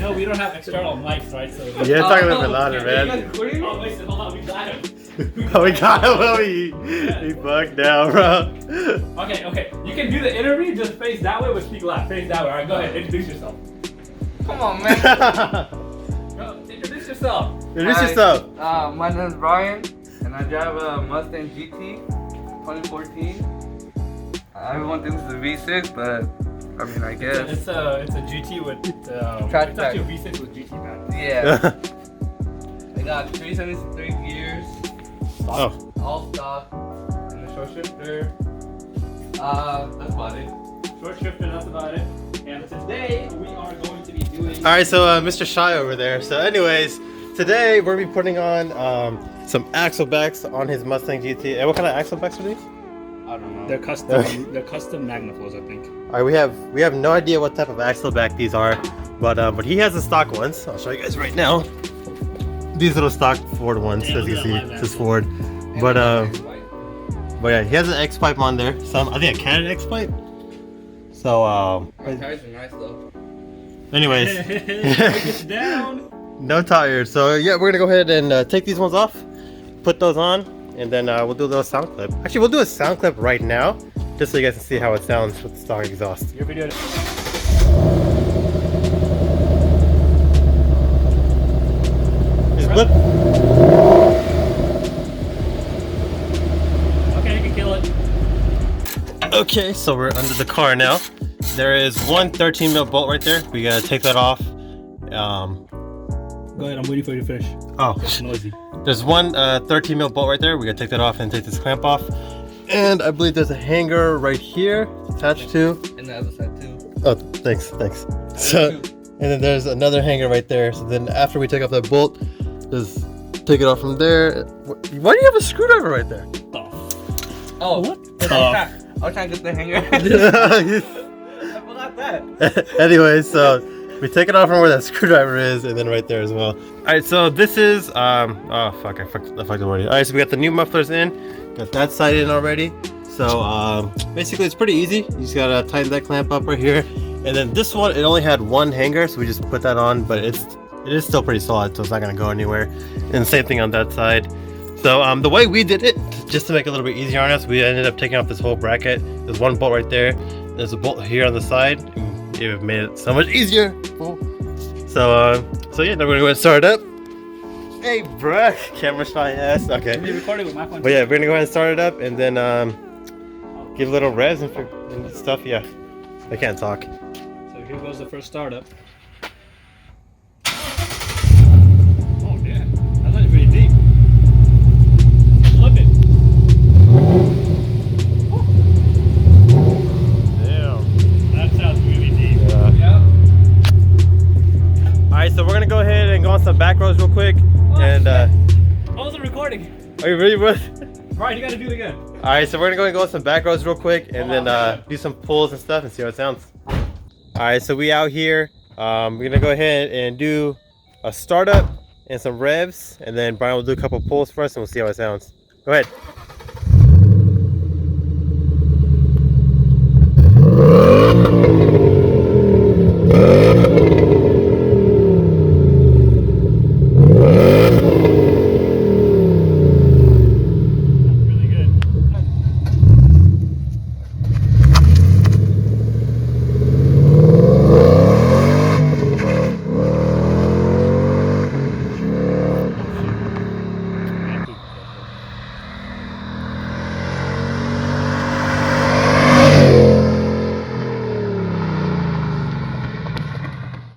know we don't have external mics, right? So Yeah, talking a little bit louder, man. Oh, wait, hold on, we got him. Oh, we got him. Oh, he bugged down, bro. Okay. You can do the interview, just face that way, but speak loud. Face that way. Alright, go ahead, introduce yourself. Come on, man. Go, introduce yourself. Introduce yourself. My name is Brian, and I drive a Mustang GT 2014. Everyone thinks it's a V6, but I mean, I guess. It's a GT with Track it's actually a V6 with GT man. Yeah. I got 373 gears. Oh. All stock. And a short shifter. That's about it. Short shifter, that's about it. And today we are going to be doing. All right, so Mr. Shy over there. So, anyways, today we're gonna be putting on some axle backs on his Mustang GT. And what kind of axle backs are these? I don't know. They're custom Magnaflows, I think. All right, we have no idea what type of axle back these are, but he has the stock ones. I'll show you guys right now. These little stock Ford ones, as you can see, it says Ford. But yeah, he has an X pipe on there. I think a Canada X pipe. So My tires are nice though. anyways, It's down. no tires. So yeah, we're gonna go ahead and take these ones off, put those on, and then we'll do a little sound clip. Actually, we'll do a sound clip right now, just so you guys can see how it sounds with the stock exhaust. Your video. Just blip. Okay, you can kill it. Okay, so we're under the car now. There is one 13 mil bolt right there. We gotta take that off. Go ahead, I'm waiting for you to finish. Oh, It's noisy. there's one 13 mil bolt right there. We gotta take that off and take this clamp off. And I believe there's a hanger right here attached to. And the other side too. Oh, thanks. So, and then there's another hanger right there. So then after we take off that bolt, just take it off from there. Why do you have a screwdriver right there? Oh, What? I was trying to get the hanger. I forgot that. Anyway, so we take it off from where that screwdriver is, and then right there as well. All right, so this is oh fuck, I fucked it already. All right, so we got the new mufflers in, got that side in already. So basically, it's pretty easy. You just gotta tighten that clamp up right here, and then this one it only had one hanger, so we just put that on, but it is still pretty solid, so it's not gonna go anywhere. And the same thing on that side. So the way we did it, just to make it a little bit easier on us, we ended up taking off this whole bracket. There's one bolt right there. There's a bolt here on the side. It made it so much easier. So yeah, now we're gonna go ahead and start it up. Hey, bruh, camera shy ass. Okay. We recorded with my phone. But yeah, we're gonna go ahead and start it up, and then give a little res and stuff. Yeah, I can't talk. So here goes the first startup. Oh damn, that's actually pretty deep. Flip it. Damn. That sounds really deep. Yeah. All right, so we're gonna go ahead and go on some back roads real quick, and I wasn't recording. are you ready, bro? Right, you gotta do it again. All right, so we're gonna go on some back roads real quick, and then do some pulls and stuff and see how it sounds. All right, so we out here. We're gonna go ahead and do a startup and some revs, and then Brian will do a couple pulls for us, and we'll see how it sounds. Go ahead.